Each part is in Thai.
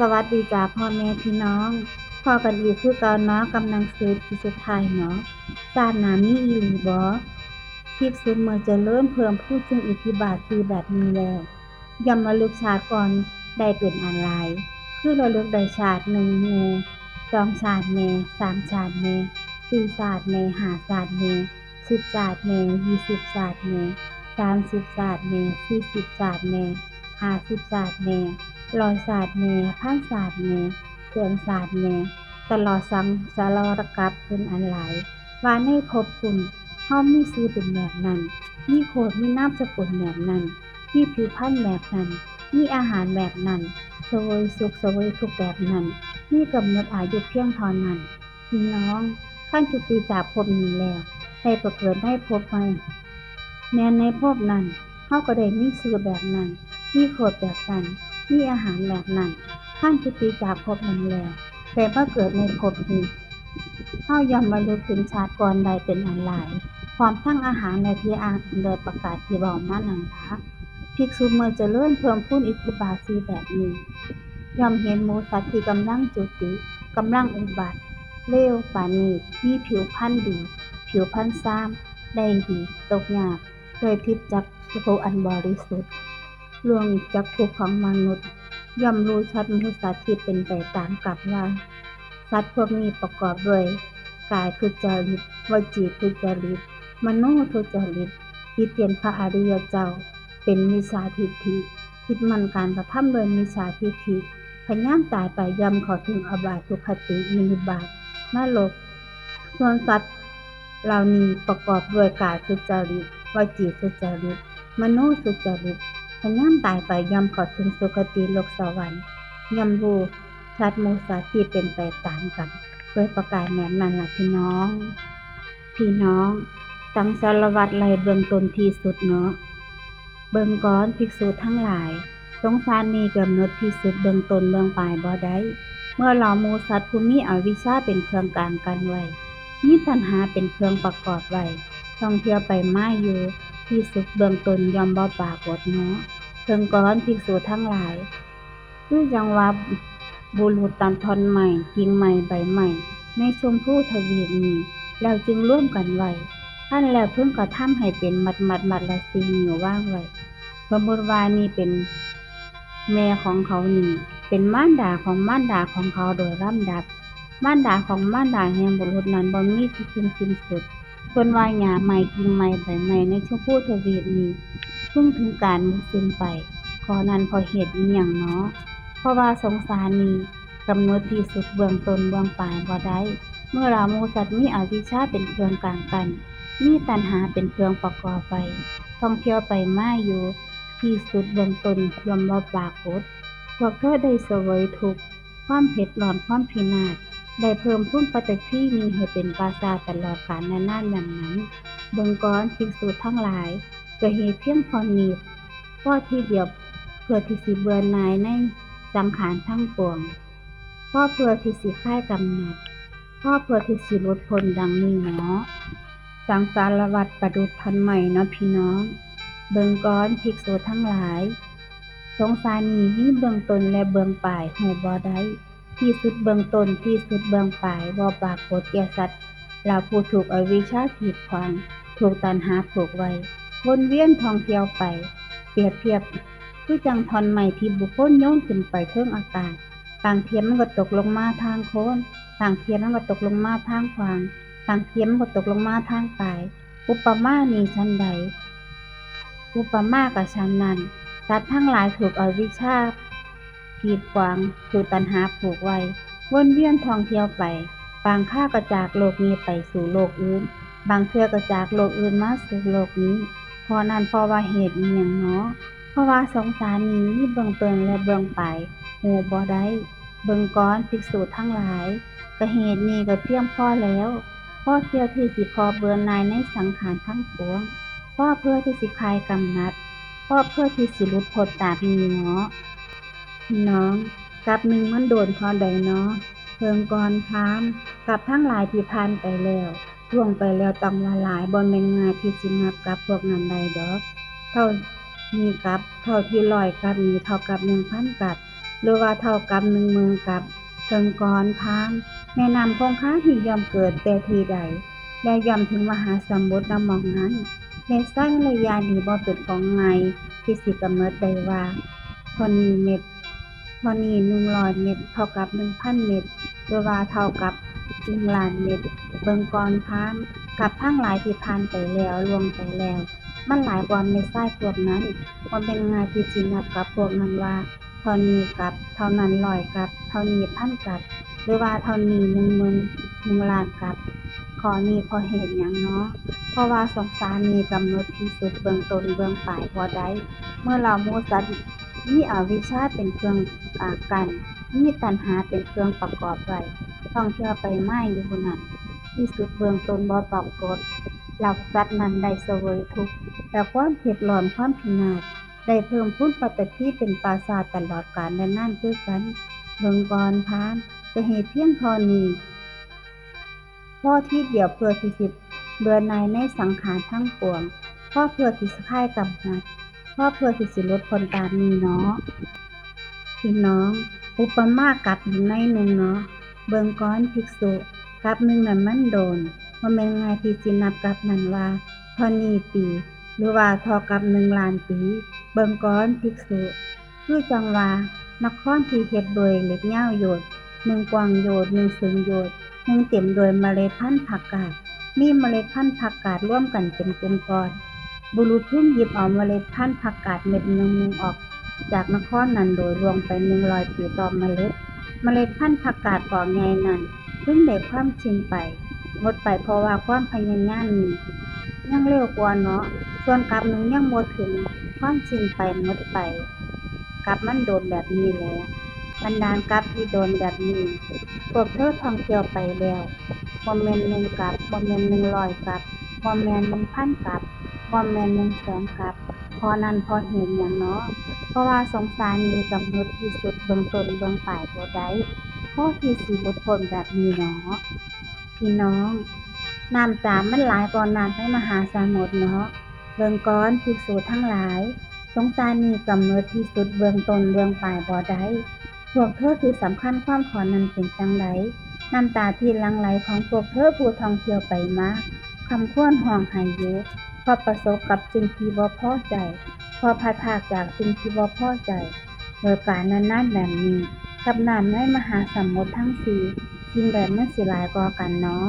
สวัสดีจ้าพ่อแม่พี่น้องพอกันอีกคือเก่าเนาะกำลังซื้อที่สุดท้ายเนาะชาติหน้ามีอีหลีบ่ภิกษุเมื่อเจริญเพิ่มพูดจึงอิทธิบาทคือแบบนี้แล้วย่อมระลึกชาติก่อนได้เป็นอันหลายคือระลึกได้ชาติหนึ่งแน่สองชาติแน่สามชาติแน่สี่ชาติแน่ห้าชาติแน่สิบชาติแน่20ชาติแน่30ชาติแน่40ชาติแน่50ชาติแน่100ชาติแน่พันชาติแน่แสนชาติแน่ตลอดสังสารวัฏกับเป็นอันหลายว่าในภพภูมิเฮามีชื่อเป็นแบบนั้นมีโคดมีนามสกุลแบบนั้นมีผิวพรรณแบบนั้นมีอาหารแบบนั้นเสวยสุขเสวยทุกข์แบบนั้นมีกำหนดอายุเพียงเท่านั้นพี่น้องขั้นจุติจากภพนี้แล้วได้ไปเกิดในภพใหม่แม้ในภพนั้นเฮาก็ได้มีชื่อแบบนั้นมีโคดแบบนั้นมีอาหารแบบนั้นขั้นจุติจากภพนั้นแล้วได้มาเกิดในภพนี้ เฮาย่อมระลึกถึงชาติก่อนใดเป็นอันหลายพร้อมทั้งอาหารและที่อ้างอิงโดยประกาศที่เว้ามานั้นล่ะภิกษุเมื่อเจริญเพิ่มพูนอิทธิบาทสีแบบนี้ย่อมเห็นหมูสัตว์ที่กำลังจุติกำลังอุบัติเลวปานนี้มีผิวพรรณดีผิวพรรณซ้ำได้ดีตกยากโดยทิพย์จักสุอันบริสุทธิ์ล่วงจักทุกข์ของมนุษย์ย่อมรู้ชัดหมูสัตว์ที่เป็นไปตามกรรมว่า สัตว์พวกนี้ประกอบด้วยกายทุจริตวจีทุจริตมโนทุจริตที่เตียนพระอริยเจ้าเป็นมิจฉาทิฏฐิคิดมันการกระทำโดยมิจฉาทิฏฐิพยายามตายไปย่อมเข้าถึงอบายทุกขติวินิบาตนรกส่วนสัตว์เหล่านี้ประกอบด้วยกายทุจริตวจีทุจริตมโนทุจริตพยายามตายไปย่อมเข้าถึงสุคติโลกสวรรค์ย่อมรู้ ชัดมูสาที่เป็นไปตามกันโดยประกาศแนบนั้นล่ะพี่น้องสังสารวัตรไล่เบื้องต้นที่สุดเนาะเบิ่งก่อนภิกษุทั้งหลายสงสารนี้กำหนดที่สุดเบื้องต้นเบื้องปลายบ่ได้เมื่อเราหมู่สัตว์ผู้มีอวิชชาเป็นเครื่องกลางกันไว้มีตัณหาเป็นเครื่องประกอบไว้ท่องเที่ยวไปมาอยู่ที่สุดเบื้องต้นย่อมบ่ปรากฏเนาะเบิ่งก่อนภิกษุทั้งหลายคือจังว่า บุรุษตัดท่อนไม้กิ่งไม้ใบไม้ในชมพู่ทวีปนี้แล้วจึงร่วมกันไว้ขั้นแล้วเพิ่งกระทำให้เป็นมัดละสี่นิ้วว่างไว้สมมติว่านี่เป็นแม่ของเขานี่เป็นมารดาของมารดาของเขาโดยลำดับมารดาของมารดาแห่งบุรุษนั้นบ่มีที่สิ้นสุดส่วนว่าหญ้าไม้กิ่งไม้ใบไม้ในชมพู่ทวีปนี้เพิ่งถึงการหมดสิ้นไปขอนั้นเพราะเหตุอิหยังเนาะ เพราะว่าสงสารนี้กำหนดที่สุดเบื้องต้นเบื้องปลายบ่ได้เมื่อเราหมู่สัตว์มีอวิชชาเป็นเครื่องกลางกันมีตัณหาเป็นเครื่องประกอบไปท่องเที่ยวไปมาอยู่ที่สุดเบื้องต้นย่อมบ่ปรากฏพวกเธอได้เสวยทุกข์ความเผ็ดร้อนความพินาศได้เพิ่มพูนปฏิที่นี้ให้เป็นปราสาทตลอดกาลนานๆดังนั้นเบิ่งก่อนภิกษุทั้งหลายก็เหตุเพียงพอนี้พอทีเดียวเพื่อที่สิเบื่อหน่ายใน สังขารทั้งปวงพ่อเพื่อที่สิคลายกำหนัดพ่อเพื่อที่สิลดพ้นดังนี้เนาะสังสารวัฏประดุจพันใหม่เนาะพี่น้องเบิ่งก่อนภิกษุทั้งหลายสงสารนี้มีเบื้องต้นและเบื้องปลายหูบ่ได้ที่สุดเบื้องต้นที่สุดเบื้องปลายบ่ปรากฏแก่สัตว์เราผู้ถูกอวิชชากีดขวางถูกตัณหาผูกไว้วนเวียนท่องเที่ยวไปเปรียบเทียบ คือจังท่อนไม้ที่บุคคลโยนขึ้นไปเทิงอากาศบางเทียมันก็ตกลงมาทางโค้นบางเทียมันก็ตกลงมาทางขวางบางเทียมันก็ตกลงมาทางปลายอุปมานี้ฉันใดอุปมากับฉันนั้นสัตว์ทั้งหลายถูกอวิชชากีดขวางถูกตัณหาผูกไว้วนเวียนท่องเที่ยวไปบางข้าก็จากโลกนี้ไปสู่โลกอื่นบางเทื่อก็จากโลกอื่นมาสู่โลกนี้เพราะนั้นเพราะว่าเหตุอิหยังเนาะ เพราะว่าสงสารนี้มีเบื้องต้นและเบื้องปลายหูบ่ได้เบิ่งก่อนภิกษุทั้งหลายก็เหตุนี้ก็เพียงพอแล้วพอเที่ยวที่สิพอเบื่อหน่ายในสังขารทั้งปวงพอเพื่อที่สิคลายกำหนัดพอเพื่อที่สิหลุดพ้นจากนี้เนาะพี่น้องกับหนึ่งมันโดนพอใดเนาะเพิ่งก่อนถามกับทั้งหลายที่ผ่านไปแล้วล่วงไปแล้วต้องละลายบ่แม่นง่ายที่สินับกับพวกนั้นได้ดอกเท่า มีกับเท่าที่100กับนี้เท่ากับ 1,000 กับ หรือว่าเท่ากับ10,000กับเบิ่งก่อนพานแม่น้ำคงคาที่ย่อมเกิดแต่ที่ใดและย่อมถึงมหาสมุทรณหม้องนั้นและสร้างระยะนี้บ่เป็นของง่ายที่สิกำหนดได้ว่าเท่านี้เม็ดเท่านี้100เม็ดเท่ากับ 1,000 เม็ดหรือว่าเท่ากับ1ล้านเม็ดเบิ่งก่อนพานกับทั้งหลายที่ผ่านไปแล้วล่วงไปแล้วมันหลายกว่าเม็ดทรายพวกนั้นบ่แม่นง่ายที่สินับกับพวกนั้นว่าเท่านี้กับเท่านั้น100กับเท่านี้พันกับหรือว่าเท่านี้10,000 1ล้านกับข้อนี้เพราะเหตุหยังเนาะเพราะว่าสงสารมีกำหนดที่สุดเบื้องต้นเบื้องปลายบ่ได้เมื่อเราหมู่สัตว์มีอวิชชาเป็นเครื่องกั้นมีตัณหาเป็นเครื่องประกอบไว้ท่องเที่ยวไปมาอยู่ผู้นั้นที่สุดเบื้องต้นบ่ปรากฏเหล่าสัตว์นั้นได้เสวยทุกข์และความเผ็ดร้อนความพินาศได้เพิ่มพูนปฏิทิเป็นปราสาทตลอดกาลและนานคือกันเบิ่งก่อนพานจะเหตุเพียงเท่านี้พอที่เดียวเพื่อที่สิเบื่อหน่ายในสังขารทั้งปวงพอเพื่อที่สิคลายกำหนัดพอเพื่อที่สิลดผลตามนี้เนาะพี่น้องอุปมากับหนึ่งในหนึ่งเนาะเบิ่งก่อนภิกษุกับหนึ่งนั้นมันโดนบ่แม่นง่ายที่สินับกับนั้นว่าเท่านี้ปีหรือว่าเท่ากับ1ล้านปีเบิ่งก่อนภิกษุคือจังว่านครที่เฮ็ดโดยเหล็กยาวโยชน์1กว้างโยชน์1สูงโยชน์1เต็มโดยเมล็ดพันธุ์ผักกาดมีเมล็ดพันธุ์ผักกาดร่วมกันเป็นกลุ่มก้อนบุรุษผู้หยิบเอาเมล็ดพันธุ์ผักกาดเม็ดหนึ่งออกจากนครนั้นโดยรวมไป100ปีต่อเมล็ดพันธุ์ผักกาดก่อใหญ่นั้นเพิ่งได้ความชินไปหมดไปเพราะว่าความพยายามนี้ยังเร็วกว่าเนาะส่วนกับหนึ่งยังบ่ถึงความชินไปหมดไปกับมันโดนแบบนี้แหละบรรดาลกับที่โดนแบบนี้พวกเธอท่องเที่ยวไปแล้วบ่แม่น1กับบ่แม่น100กับบ่แม่น1,000กับบ่แม่น100,000กับเพราะนั้นเพราะเหตุหยังเนาะเพราะว่าสงสารมีกำหนดที่สุดเบื้องต้นเบื้องปลายบ่ได้พอที่สิหลุดพ้นแบบนี้เนาะพี่น้องน้ำตามันหลายกว่าน้ำในมหาสมุทรเนาะเบิ่งก่อนภิกษุทั้งหลายสงสารมีกำหนดที่สุดเบื้องต้นเบื้องปลายบ่ได้พวกเธอที่สำคัญความขอนั้นเป็นจังไดน้ำตาที่หลั่งไหลของพวกเธอผู้ท่องเที่ยวไปมาคำควรห้องไห้อยู่พอประสบกับสิ่งที่บ่พอใจพอพัดพรากจากสิ่งที่บ่พอใจโดยการนั้นๆแบบนี้กับน้ำในมหาสมุทรทั้งสี่สิ่งใดมันสิหลายกว่ากันเนาะ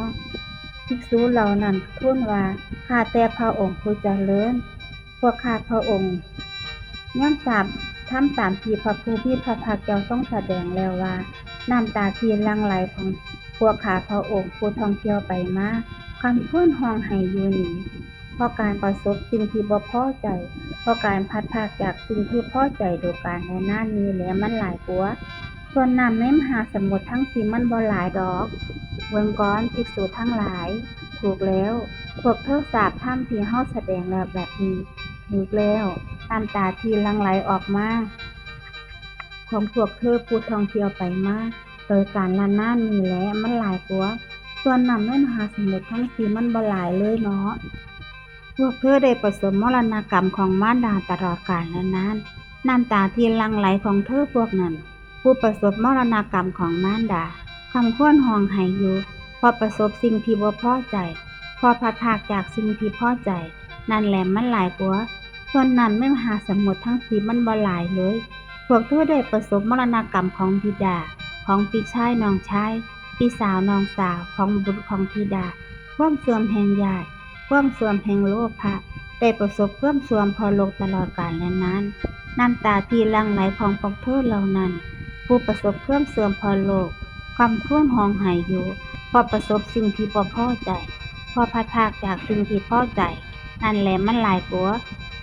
ภิกษุเหล่านั้นทูลว่าข้าแต่พระองค์ผู้เจริญพวกข้าพระองค์ย่อมทราบทำตามที่พระผู้มีพระภาคเจ้าทรงแสดงแล้วว่าน้ำตาที่หลั่งไหลของพวกข้าพระองค์ผู้ท่องเที่ยวไปมาคำทูลห้องไห้อยู่นี้เพราะการประสบสิ่งที่บ่พอใจเพราะการพัดพรากจากสิ่งที่พอใจโดยการในหน้านี้แหละมันหลายกว่าส่วนน้ำในมหาสมุทรทั้งสี่มันบ่หลายดอกเบิ่งก่อนภิกษุทั้งหลายถูกแล้วพวกเธอทราบธรรมที่เฮาแสดงแล้วแบบนี้ถูกแล้วน้ำตาที่หลั่งไหลออกมาของพวกเธอผู้ท่องเที่ยวไปมาโดยการละนานนี้แหละมันหลายกว่าส่วนน้ำในมหาสมุทรทั้งสี่มันบ่หลายเลยเนาะพวกเธอได้ประสบมรณกรรมของมารดาตลอดกาลและนานน้ำตาที่หลั่งไหลของเธอพวกนั้นผู้ประสบมรณกรรมของมารดาคำควรห้องไห้อยู่พอประสบสิ่งที่บ่พอใจพอพัดพรากจากสิ่งที่พอใจนั่นแหละมันหลายกว่าส่วนนั้นไม่มหาสมุทรทั้งสี่มันบ่หลายเลยพวกเธอได้ประสบมรณกรรมของบิดาของพี่ชายน้องชายพี่สาวน้องสาวของบุตรของธิดาความเสื่อมแห่งญาติความเสื่อมแห่งโลภะได้ประสบความเสื่อมพอโลกตลอดกาลและนานน้ำตาที่หลั่งไหลของพวกเธอเหล่านั้นผู้ประสบความเสื่อมพอโลกคำควรห้องไห้อยู่พอประสบสิ่งที่บ่พอใจพอพัดพรากจากสิ่งที่พอใจนั่นแหละมันหลายกว่า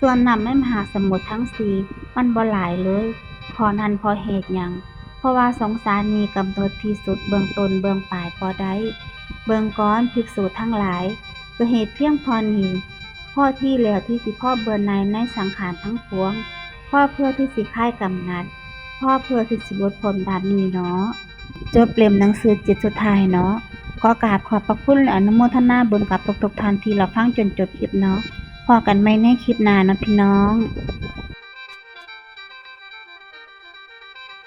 ส่วนน้ำในมหาสมุทรทั้งสี่มันบ่หลายเลยพอนั้นพอเหตุหยังเพราะว่าสงสารมีกำหนดที่สุดเบื้องต้นเบื้องปลายพอได้เบิ่งก่อนภิกษุทั้งหลายก็เหตุเพียงพอนี้พ่อที่แล้วที่สิพ่อเบื่อหน่ายในสังขารทั้งปวงพ่อเพื่อที่สิคลายกำหนัดพ่อเพื่อที่สิลดผลแบบนี้เนาะจบเล่มหนังสือจิตสุดท้ายเนาะขอกราบขอบพระคุณและอนุโมทนาบุญกับทุกๆท่านที่รับฟังจนจบคลิปเนาะพอกันใหม่ในคลิปหน้านะพี่น้อง